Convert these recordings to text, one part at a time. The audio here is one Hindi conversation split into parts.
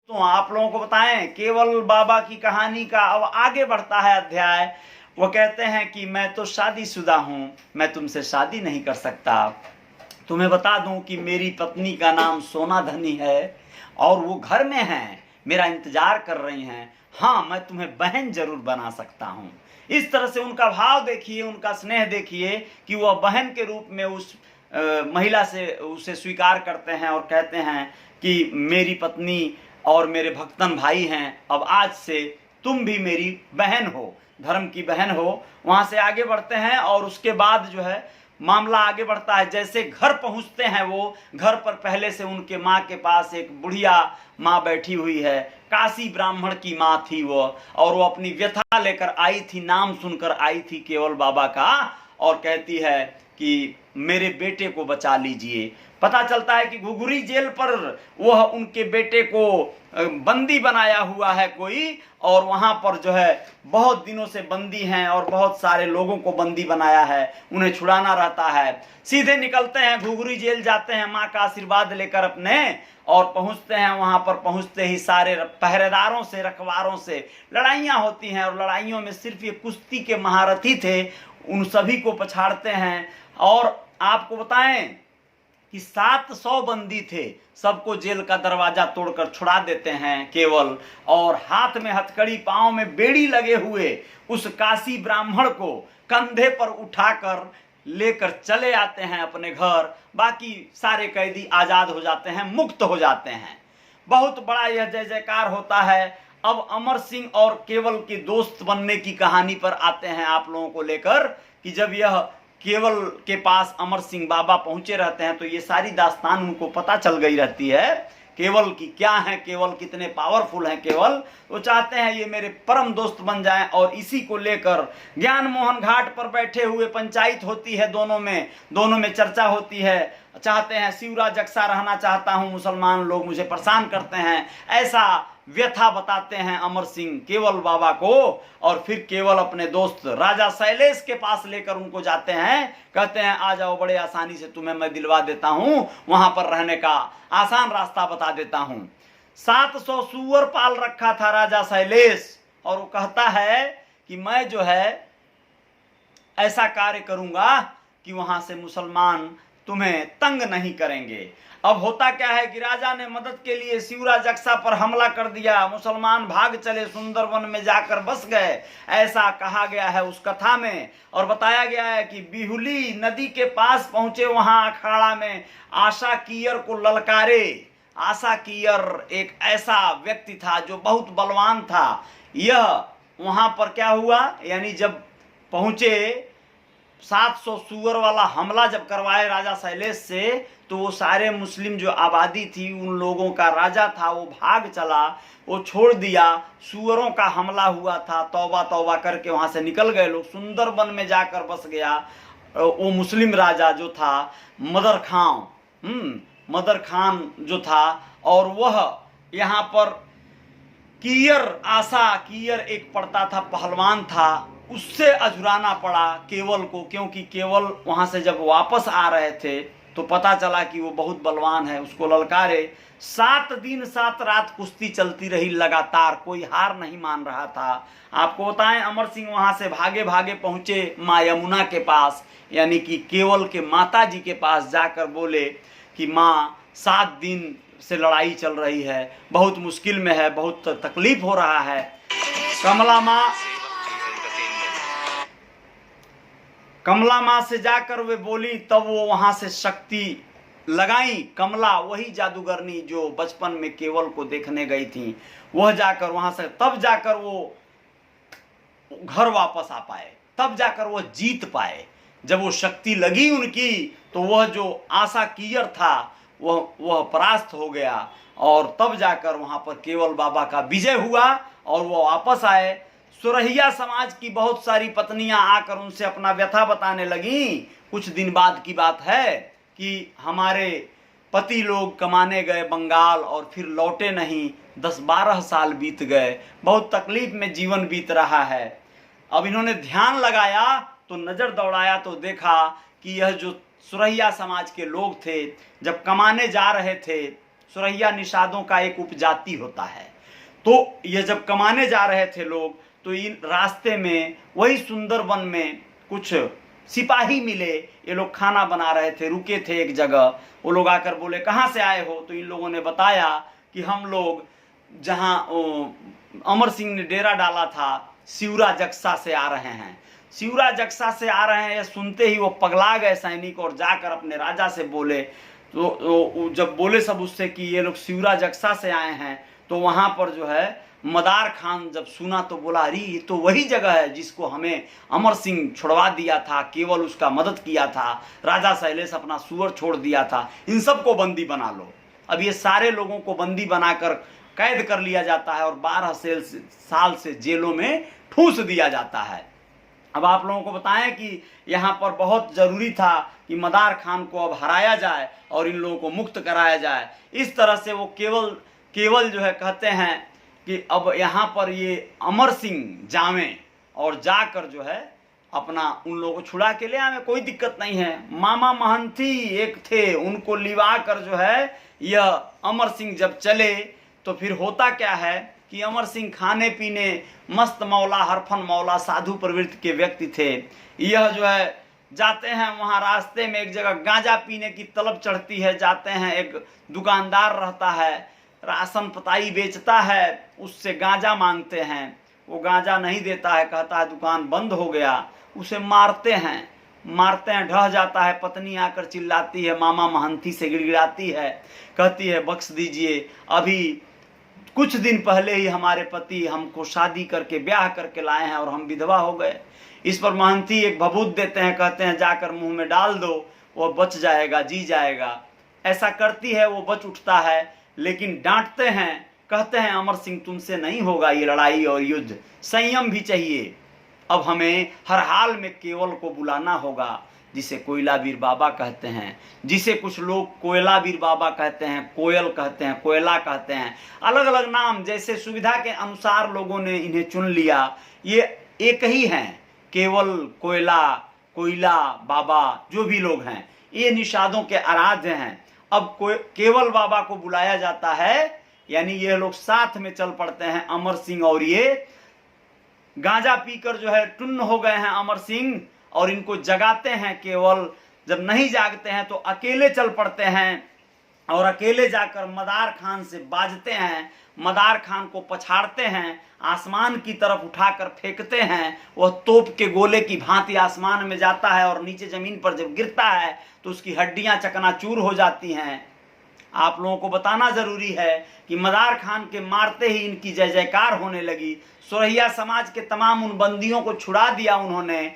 तो आप लोगों को बताएं केवल बाबा की कहानी का अब आगे बढ़ता है अध्याय। वो कहते हैं कि मैं तो शादीशुदा हूं, मैं तुमसे शादी नहीं कर सकता। तुम्हें बता दूं कि मेरी पत्नी का नाम सोना धनी है और वो घर में हैं, मेरा इंतजार कर रही हैं। हाँ, मैं तुम्हें बहन जरूर बना सकता हूँ। इस तरह से उनका भाव देखिए, उनका स्नेह देखिए कि वह बहन के रूप में उस महिला से उसे स्वीकार करते हैं और कहते हैं कि मेरी पत्नी और मेरे भक्तन भाई हैं, अब आज से तुम भी मेरी बहन हो, धर्म की बहन हो। वहां से आगे बढ़ते हैं और उसके बाद जो है मामला आगे बढ़ता है। जैसे घर पहुंचते हैं, वो घर पर पहले से उनके माँ के पास एक बुढ़िया माँ बैठी हुई है, काशी ब्राह्मण की माँ थी वो, और वो अपनी व्यथा लेकर आई थी, नाम सुनकर आई थी केवल बाबा का, और कहती है कि मेरे बेटे को बचा लीजिए। पता चलता है कि घुघुरी जेल पर वह उनके बेटे को बंदी बनाया हुआ है कोई, और वहां पर जो है बहुत दिनों से बंदी हैं और बहुत सारे लोगों को बंदी बनाया है, उन्हें छुड़ाना रहता है। सीधे निकलते हैं, घुघुरी जेल जाते हैं माँ का आशीर्वाद लेकर अपने, और पहुंचते हैं। वहां पर पहुंचते ही सारे पहरेदारों से, रखवारों से लड़ाइयां होती हैं, और लड़ाइयों में सिर्फ ये कुश्ती के महारथी थे, उन सभी को पछाड़ते हैं। और आपको बताएं कि 700 बंदी थे, सबको जेल का दरवाजा तोड़कर छुड़ा देते हैं केवल, और हाथ में हथकड़ी, पांव में बेड़ी लगे हुए उस काशी ब्राह्मण को कंधे पर उठाकर लेकर चले आते हैं अपने घर। बाकी सारे कैदी आजाद हो जाते हैं, मुक्त हो जाते हैं। बहुत बड़ा यह जय जयकार होता है। अब अमर सिंह और केवल के दोस्त बनने की कहानी पर आते हैं आप लोगों को लेकर, कि जब यह केवल के पास अमर सिंह बाबा पहुंचे रहते हैं तो ये सारी दास्तान उनको पता चल गई रहती है केवल की क्या है, केवल कितने पावरफुल हैं केवल। वो चाहते हैं ये मेरे परम दोस्त बन जाएं, और इसी को लेकर ज्ञान मोहन घाट पर बैठे हुए पंचायत होती है, दोनों में चर्चा होती है। चाहते हैं शिवराज जक्सा रहना चाहता हूं, मुसलमान लोग मुझे परेशान करते हैं, ऐसा व्यथा बताते हैं अमर सिंह केवल बाबा को। और फिर केवल अपने दोस्त राजा शैलेश के पास लेकर उनको जाते हैं, कहते हैं आ जाओ, बड़े आसानी से तुम्हें मैं दिलवा देता हूं, वहां पर रहने का आसान रास्ता बता देता हूं। 700 सूअर पाल रखा था राजा शैलेश, और वो कहता है कि मैं जो है ऐसा कार्य करूंगा कि वहां से मुसलमान तुम्हें तंग नहीं करेंगे। अब होता क्या है कि राजा ने मदद के लिए शिवराज जक्सा पर हमला कर दिया, मुसलमान भाग चले, सुंदरवन में जाकर बस गए, ऐसा कहा गया है उस कथा में। और बताया गया है कि बिहुली नदी के पास पहुंचे, वहां अखाड़ा में आशा कीयर को ललकारे। आशा कीयर एक ऐसा व्यक्ति था जो बहुत बलवान था। यह वहां पर क्या हुआ, यानी जब पहुंचे 700 सूअर वाला हमला जब करवाए राजा शैलेश से, तो वो सारे मुस्लिम जो आबादी थी, उन लोगों का राजा था वो भाग चला, वो छोड़ दिया। सूअरों का हमला हुआ था, तौबा तौबा करके वहां से निकल गए लोग, सुंदरबन में जाकर बस गया वो मुस्लिम राजा जो था मदर खान जो था। और वह यहाँ पर कीयर एक पड़ता था, पहलवान था, उससे अजुराना पड़ा केवल को, क्योंकि केवल वहां से जब वापस आ रहे थे तो पता चला कि वो बहुत बलवान है, उसको ललकारे। 7 दिन 7 रात कुश्ती चलती रही लगातार, कोई हार नहीं मान रहा था। आपको बताएं अमर सिंह वहां से भागे भागे पहुंचे माँ यमुना के पास, यानी कि केवल के माता जी के पास जाकर बोले कि माँ 7 दिन से लड़ाई चल रही है, बहुत मुश्किल में है, बहुत तकलीफ हो रहा है। कमला माँ से जाकर वे बोली, तब वो वहां से शक्ति लगाई। कमला वही जादूगरनी जो बचपन में केवल को देखने गई थी, वह जाकर वहां से, तब जाकर वो घर वापस आ पाए, तब जाकर वो जीत पाए। जब वो शक्ति लगी उनकी, तो वह जो आशा कीयर था वह परास्त हो गया, और तब जाकर वहां पर केवल बाबा का विजय हुआ और वो वापस आए। सुरहिया समाज की बहुत सारी पत्नियां आकर उनसे अपना व्यथा बताने लगी। कुछ दिन बाद की बात है कि हमारे पति लोग कमाने गए बंगाल और फिर लौटे नहीं, 10-12 साल बीत गए, बहुत तकलीफ में जीवन बीत रहा है। अब इन्होंने ध्यान लगाया तो नजर दौड़ाया तो देखा कि यह जो सुरहिया समाज के लोग थे, जब कमाने जा रहे थे सुरैया निषादों का एक उपजाति होता है। तो ये जब कमाने जा रहे थे लोग, तो इन रास्ते में वही सुंदरवन में कुछ सिपाही मिले। ये लोग खाना बना रहे थे, रुके थे एक जगह। वो लोग आकर बोले कहाँ से आए हो? तो इन लोगों ने बताया कि हम लोग जहाँ अमर सिंह ने डेरा डाला था सिवरा जक्सा से आ रहे हैं। सिवरा जक्सा से आ रहे हैं, यह सुनते ही वो पगला गए सैनिक और जाकर अपने राजा से बोले। तो जब बोले सब उससे कि ये लोग सिवरा जक्सा से आए हैं, तो वहाँ पर जो है मदार खान जब सुना तो बोला अरे ये तो वही जगह है जिसको हमें अमर सिंह छुड़वा दिया था, केवल उसका मदद किया था, राजा शैलेश अपना सुअर छोड़ दिया था, इन सबको बंदी बना लो। अब ये सारे लोगों को बंदी बनाकर कैद कर लिया जाता है और 12 साल से जेलों में ठूस दिया जाता है। अब आप लोगों को बताएं कि यहाँ पर बहुत जरूरी था कि मदार खान को अब हराया जाए और इन लोगों को मुक्त कराया जाए। इस तरह से वो केवल जो है कहते हैं कि अब यहाँ पर ये अमर सिंह जावें और जाकर जो है अपना उन लोगों को छुड़ा के ले आवे, कोई दिक्कत नहीं है। मामा महंती एक थे, उनको लिवा कर जो है यह अमर सिंह जब चले तो फिर होता क्या है कि अमर सिंह खाने पीने मस्त मौला, हरफन मौला, साधु प्रवृत्ति के व्यक्ति थे। यह जो है जाते हैं वहाँ रास्ते में एक जगह गांजा पीने की तलब चढ़ती है, जाते हैं एक दुकानदार रहता है, राशन पताई बेचता है, उससे गांजा मांगते हैं। वो गांजा नहीं देता है, कहता है दुकान बंद हो गया। उसे मारते हैं, ढह जाता है। पत्नी आकर चिल्लाती है, मामा महंती से गिड़गिड़ाती है, कहती है बख्श दीजिए, अभी कुछ दिन पहले ही हमारे पति हमको शादी करके ब्याह करके लाए हैं और हम विधवा हो गए। इस पर महंती एक भभूत देते हैं, कहते हैं जाकर मुंह में डाल दो, वो बच जाएगा, जी जाएगा। ऐसा करती है, वो बच उठता है, लेकिन डांटते हैं, कहते हैं अमर सिंह तुमसे नहीं होगा ये लड़ाई और युद्ध, संयम भी चाहिए। अब हमें हर हाल में केवल को बुलाना होगा, जिसे कोयलावीर बाबा कहते हैं, जिसे कुछ लोग कोयलावीर बाबा कहते हैं, कोयल कहते हैं, कोयला कहते हैं, अलग अलग नाम जैसे सुविधा के अनुसार लोगों ने इन्हें चुन लिया। ये एक ही हैं, केवल, कोयला, कोयला बाबा, जो भी लोग हैं ये निषादों के आराध्य हैं। अब केवल बाबा को बुलाया जाता है, यानी ये लोग साथ में चल पड़ते हैं। अमर सिंह और ये गांजा पीकर जो है टुन्न हो गए हैं अमर सिंह, और इनको जगाते हैं केवल। जब नहीं जागते हैं तो अकेले चल पड़ते हैं और अकेले जाकर मदार खान से बाजते हैं, मदार खान को पछाड़ते हैं, आसमान की तरफ उठाकर फेंकते हैं। वह तोप के गोले की भांति आसमान में जाता है और नीचे जमीन पर जब गिरता है तो उसकी हड्डियां चकनाचूर हो जाती हैं। आप लोगों को बताना जरूरी है कि मदार खान के मारते ही इनकी जय जयकार होने लगी। सुरैया समाज के तमाम उन बंदियों को छुड़ा दिया उन्होंने।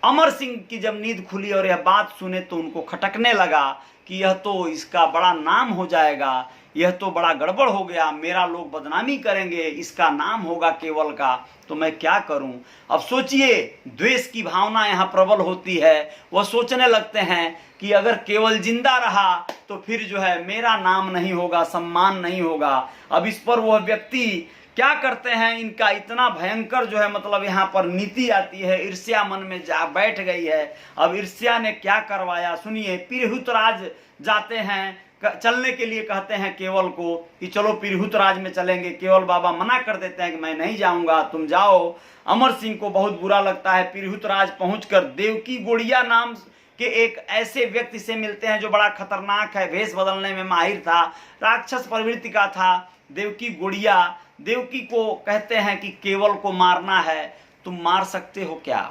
अमर सिंह की जब नींद खुली और यह बात सुने तो उनको खटकने लगा कि यह तो इसका बड़ा नाम हो जाएगा, यह तो बड़ा गड़बड़ हो गया, मेरा लोग बदनामी करेंगे, इसका नाम होगा केवल का, तो मैं क्या करूं। अब सोचिए, द्वेष की भावना यहाँ प्रबल होती है। वह सोचने लगते हैं कि अगर केवल जिंदा रहा तो फिर जो है मेरा नाम नहीं होगा, सम्मान नहीं होगा। अब इस पर वह व्यक्ति क्या करते हैं, इनका इतना भयंकर जो है मतलब यहाँ पर नीति आती है, ईर्ष्या मन में जा बैठ गई है। अब ईर्ष्या ने क्या करवाया सुनिए। पिरहुतराज जाते हैं, चलने के लिए कहते हैं केवल को कि चलो पिरहुतराज में चलेंगे। केवल बाबा मना कर देते हैं कि मैं नहीं जाऊंगा, तुम जाओ। अमर सिंह को बहुत बुरा लगता है। पिरहुतराज पहुंचकर देवकी गोड़िया नाम के एक ऐसे व्यक्ति से मिलते हैं जो बड़ा खतरनाक है, भेष बदलने में माहिर था, राक्षस प्रवृत्ति का था। देवकी गोड़िया देवकी को कहते हैं कि केवल को मारना है, तुम मार सकते हो क्या?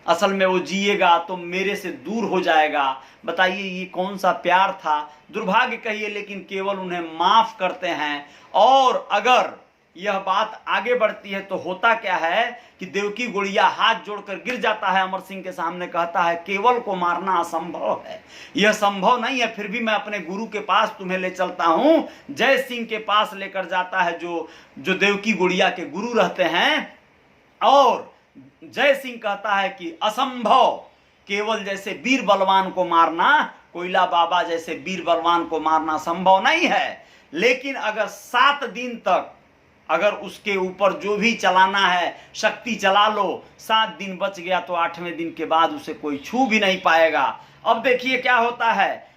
असल में वो जिएगा तो मेरे से दूर हो जाएगा। बताइए ये कौन सा प्यार था, दुर्भाग्य कहिए, लेकिन केवल उन्हें माफ करते हैं। और अगर यह बात आगे बढ़ती है तो होता क्या है कि देवकी गुड़िया हाथ जोड़कर गिर जाता है अमर सिंह के सामने, कहता है केवल को मारना असंभव है, यह संभव नहीं है, फिर भी मैं अपने गुरु के पास तुम्हें ले चलता हूं। जय सिंह के पास लेकर जाता है जो देवकी गुड़िया के गुरु रहते हैं। और जय सिंह कहता है कि असंभव, केवल जैसे वीर बलवान को मारना, कोयला बाबा जैसे वीर बलवान को मारना संभव नहीं है। लेकिन अगर 7 दिन तक अगर उसके ऊपर जो भी चलाना है शक्ति चला लो, 7 दिन बच गया तो 8वें दिन के बाद उसे कोई छू भी नहीं पाएगा। अब देखिए क्या होता है,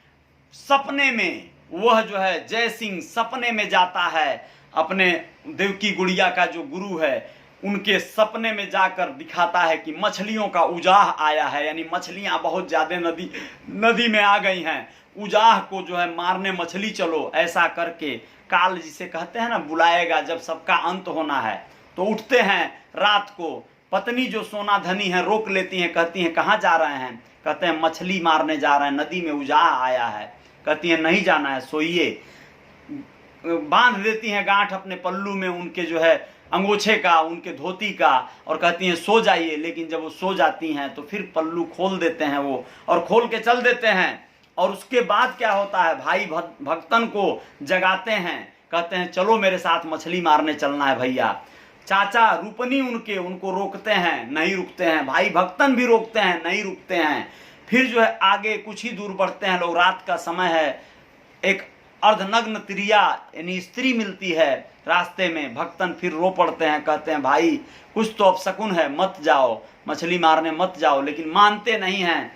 सपने में वह जो है जय सिंह सपने में जाता है, अपने देवकी गुड़िया का जो गुरु है उनके सपने में जाकर दिखाता है कि मछलियों का उजाह आया है, यानी मछलियां बहुत ज्यादा नदी में आ गई हैं, उजाह को जो है मारने मछली चलो। ऐसा करके काल जिसे कहते हैं ना बुलाएगा जब सबका अंत होना है, तो उठते हैं रात को। पत्नी जो सोना धनी है रोक लेती हैं, कहती हैं कहाँ जा रहे हैं? कहते हैं मछली मारने जा रहे हैं, नदी में उजाह आया है। कहती हैं नहीं जाना है, सोइए। बांध देती हैं गांठ अपने पल्लू में उनके जो है अंगोछे का, उनके धोती का, और कहती हैं सो जाइए। लेकिन जब वो सो जाती हैं तो फिर पल्लू खोल देते हैं वो, और खोल के चल देते हैं। और उसके बाद क्या होता है, भाई भक्तन को जगाते हैं, कहते हैं चलो मेरे साथ मछली मारने चलना है भैया। चाचा रूपनी उनको रोकते हैं, नहीं रुकते हैं। भाई भक्तन भी रोकते हैं, नहीं रुकते हैं। फिर जो है आगे कुछ ही दूर बढ़ते हैं लोग, रात का समय है, एक अर्धनग्न त्रिया यानी स्त्री मिलती है रास्ते में। भक्तन फिर रो पड़ते हैं, कहते हैं भाई कुछ तो अपशकुन है, मत जाओ, मछली मारने मत जाओ। लेकिन मानते नहीं हैं,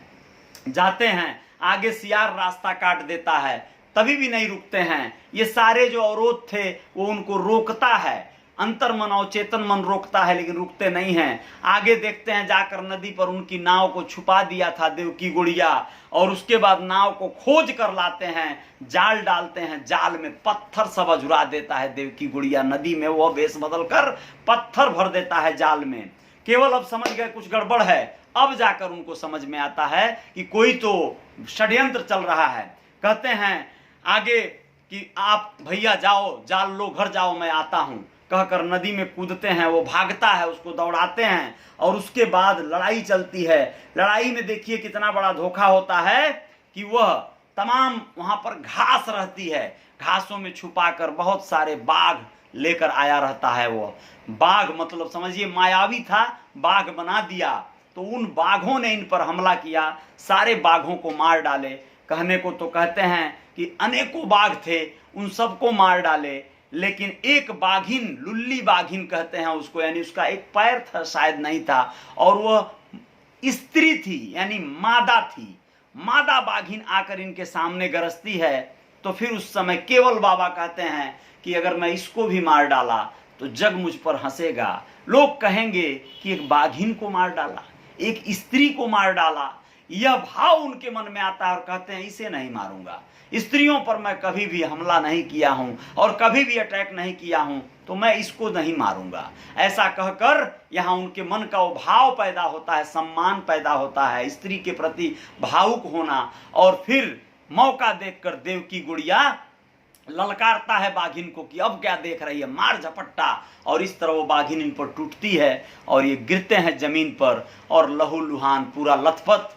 जाते हैं। आगे सियार रास्ता काट देता है, तभी भी नहीं रुकते हैं। ये सारे जो अवरोध थे वो उनको रोकता है, अंतर मन और चेतन मन रोकता है, लेकिन रुकते नहीं हैं। आगे देखते हैं जाकर नदी पर उनकी नाव को छुपा दिया था देवकी गुड़िया, और उसके बाद नाव को खोज कर लाते हैं, जाल डालते हैं, जाल में पत्थर सब अझुरा देता है देवकी गुड़िया। नदी में वो वेश बदल कर पत्थर भर देता है जाल में। केवल अब समझ गए कुछ गड़बड़ है, अब जाकर उनको समझ में आता है कि कोई तो षड्यंत्र चल रहा है। कहते हैं आगे कि आप भैया जाओ, जाल लो, घर जाओ, मैं आता हूं, कहकर नदी में कूदते हैं। वो भागता है, उसको दौड़ाते हैं, और उसके बाद लड़ाई चलती है। लड़ाई में देखिए कितना बड़ा धोखा होता है कि वह तमाम वहां पर घास रहती है, घासों में छुपाकर बहुत सारे बाघ लेकर आया रहता है। वो बाघ मतलब समझिए मायावी था, बाघ बना दिया। तो उन बाघों ने इन पर हमला किया, सारे बाघों को मार डाले। कहने को तो कहते हैं कि अनेकों बाघ थे, उन सबको मार डाले। लेकिन एक बाघिन, लुल्ली बाघिन कहते हैं उसको, यानी उसका एक पैर था शायद नहीं था, और वह स्त्री थी यानी मादा थी। मादा बाघिन आकर इनके सामने गरजती है। तो फिर उस समय केवल बाबा कहते हैं कि अगर मैं इसको भी मार डाला तो जग मुझ पर हंसेगा, लोग कहेंगे कि एक बाघिन को मार डाला, एक स्त्री को मार डाला। यह भाव उनके मन में आता है और कहते हैं इसे नहीं मारूंगा, स्त्रियों पर मैं कभी भी हमला नहीं किया हूं और कभी भी अटैक नहीं किया हूं, तो मैं इसको नहीं मारूंगा। ऐसा कहकर यहाँ उनके मन का वो भाव पैदा होता है, सम्मान पैदा होता है, स्त्री के प्रति भावुक होना। और फिर मौका देखकर देवकी गुड़िया ललकारता है बाघिन को कि अब क्या देख रही है, मार झपट्टा। और इस तरह वो बाघिन इन पर टूटती है और ये गिरते हैं जमीन पर, और लहू लुहान पूरा लथपथ।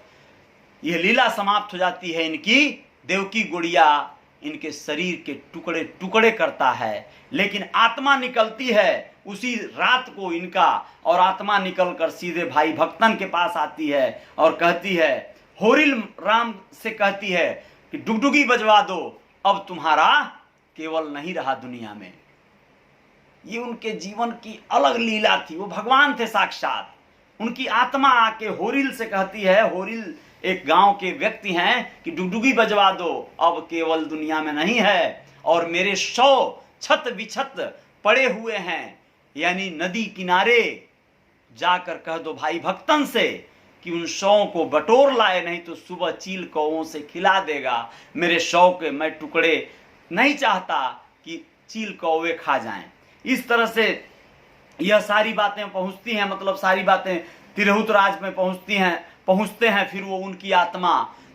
यह लीला समाप्त हो जाती है इनकी। देवकी गुड़िया इनके शरीर के टुकड़े टुकड़े करता है, लेकिन आत्मा निकलती है उसी रात को इनका, और आत्मा निकलकर सीधे भाई भक्तन के पास आती है और कहती है, होरिल राम से कहती है कि डुगडुगी बजवा दो, अब तुम्हारा केवल नहीं रहा दुनिया में। ये उनके जीवन की अलग लीला थी, वो भगवान थे साक्षात। उनकी आत्मा आके होरिल से कहती है, होरिल एक गांव के व्यक्ति हैं, कि डुगडुगी बजवा दो, अब केवल दुनिया में नहीं है, और मेरे 100 छत बिछत पड़े हुए हैं, यानी नदी किनारे जाकर कह दो भाई भक्तन से कि उन 100 को बटोर लाए, नहीं तो सुबह चील कौओं से खिला देगा। मेरे 100 के मैं टुकड़े नहीं चाहता कि चील कौवे खा जाएं। इस तरह से यह सारी बातें पहुंचती हैं, मतलब सारी बातें तिरहुत राज में पहुंचते हैं। फिर वो उनकी आत्मा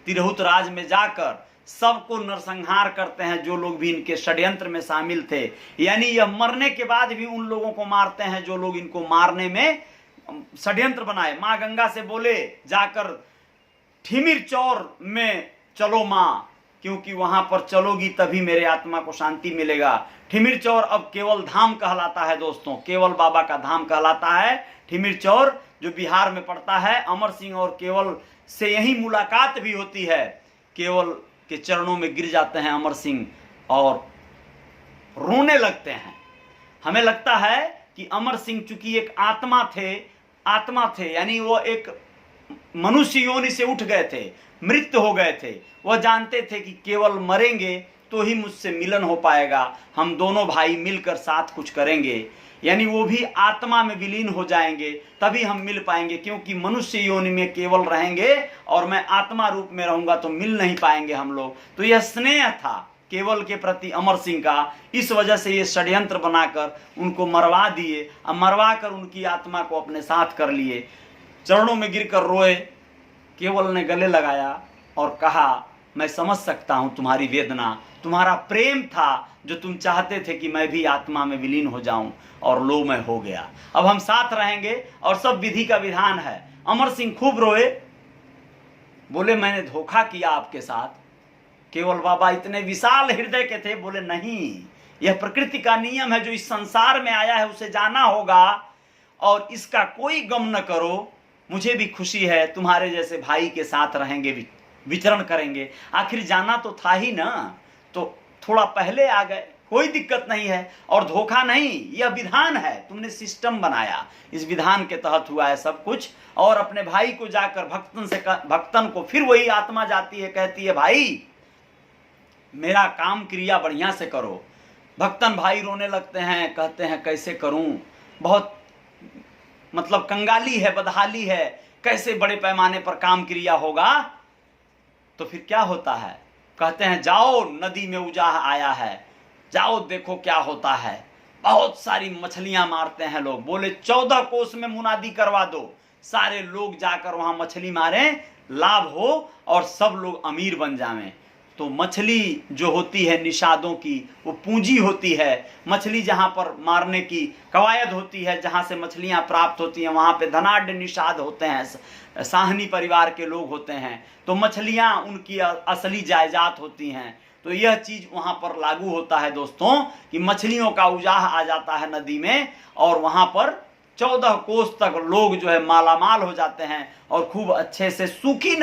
तिरहुत राज में जाकर सबको नरसंहार करते हैं, जो लोग भी इनके षड्यंत्र में शामिल थे। यानी यह मरने के बाद भी उन लोगों को मारते हैं जो लोग इनको मारने में षड्यंत्र बनाए। माँ गंगा से बोले जाकर ठिमिर चौर में चलो माँ, क्योंकि वहां पर चलोगी तभी मेरे आत्मा को शांति मिलेगा। ठिमिर चौर अब केवल धाम कहलाता है दोस्तों, केवल बाबा का धाम कहलाता है ठिमिर चौर, जो बिहार में पड़ता है। अमर सिंह और केवल से यही मुलाकात भी होती है। केवल के चरणों में गिर जाते हैं अमर सिंह और रोने लगते हैं। हमें लगता है कि अमर सिंह चूंकि एक आत्मा थे, यानी वो एक मनुष्य योनि से उठ गए थे, मृत हो गए थे। वह जानते थे कि केवल मरेंगे तो ही मुझसे मिलन हो पाएगा, हम दोनों भाई मिलकर साथ कुछ करेंगे, यानी वो भी आत्मा में विलीन हो जाएंगे, तभी हम मिल पाएंगे, क्योंकि मनुष्य योनि में केवल रहेंगे और मैं आत्मा रूप में रहूंगा तो मिल नहीं पाएंगे हम लोग। तो यह स्नेह था केवल के प्रति अमर सिंह का, इस वजह से ये षड्यंत्र बनाकर उनको मरवा दिए और मरवा कर उनकी आत्मा को अपने साथ कर लिए। चरणों में गिरकर रोए, केवल ने गले लगाया और कहा, मैं समझ सकता हूं तुम्हारी वेदना, तुम्हारा प्रेम था जो तुम चाहते थे कि मैं भी आत्मा में विलीन हो जाऊं, और लो मैं हो गया, अब हम साथ रहेंगे और सब विधि का विधान है। अमर सिंह खूब रोए, बोले मैंने धोखा किया आपके साथ। केवल बाबा इतने विशाल हृदय के थे, बोले नहीं, यह प्रकृति का नियम है, जो इस संसार में आया है उसे जाना होगा और इसका कोई गम न करो। मुझे भी खुशी है, तुम्हारे जैसे भाई के साथ रहेंगे, विचरण करेंगे, आखिर जाना तो था ही ना, तो थोड़ा पहले आ गए, कोई दिक्कत नहीं है। और धोखा नहीं, यह विधान है, तुमने सिस्टम बनाया, इस विधान के तहत हुआ है सब कुछ। और अपने भाई को जाकर भक्तन को फिर वही आत्मा जाती है, कहती है भाई मेरा काम क्रिया बढ़िया से करो। भक्तन भाई रोने लगते हैं, कहते हैं कैसे करूं, बहुत मतलब कंगाली है, बदहाली है, कैसे बड़े पैमाने पर काम क्रिया होगा। तो फिर क्या होता है, कहते हैं जाओ नदी में उजाह आया है, जाओ देखो क्या होता है। बहुत सारी मछलियां मारते हैं लोग, बोले 14 कोस में मुनादी करवा दो, सारे लोग जाकर वहां मछली मारें, लाभ हो और सब लोग अमीर बन जावें। तो मछली जो होती है निषादों की, वो पूंजी होती है। मछली जहां पर मारने की कवायद होती है, जहां से मछलियां प्राप्त होती हैं, वहां पे धनाढ़ निषाद होते हैं, साहनी परिवार के लोग होते हैं, तो मछलियां उनकी असली जायदाद होती हैं। तो यह चीज वहां पर लागू होता है दोस्तों, कि मछलियों का उजाह आ जाता है नदी में, और वहां पर 14 कोस तक लोग जो है मालामाल हो जाते हैं, और खूब अच्छे से सूखी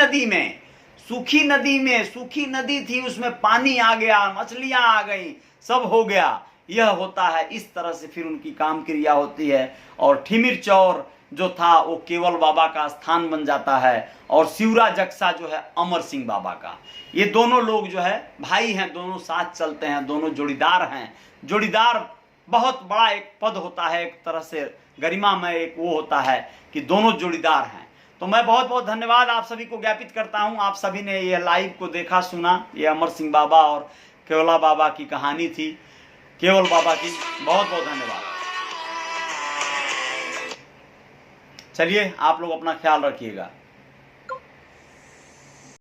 नदी थी, उसमें पानी आ गया, मछलियां आ गई, सब हो गया। यह होता है, इस तरह से फिर उनकी काम क्रिया होती है। और ठिमिर चौर जो था वो केवल बाबा का स्थान बन जाता है, और शिवरा जक्सा जो है अमर सिंह बाबा का। ये दोनों लोग जो है भाई हैं, दोनों साथ चलते हैं, दोनों जोड़ीदार हैं। जोड़ीदार बहुत बड़ा एक पद होता है, एक तरह से गरिमा में एक वो होता है कि दोनों जोड़ीदार हैं। तो मैं बहुत बहुत धन्यवाद आप सभी को ज्ञापित करता हूं, आप सभी ने ये लाइव को देखा सुना। ये अमर सिंह बाबा और केवला बाबा की कहानी थी, केवल बाबा की। बहुत बहुत धन्यवाद। चलिए आप लोग अपना ख्याल रखिएगा।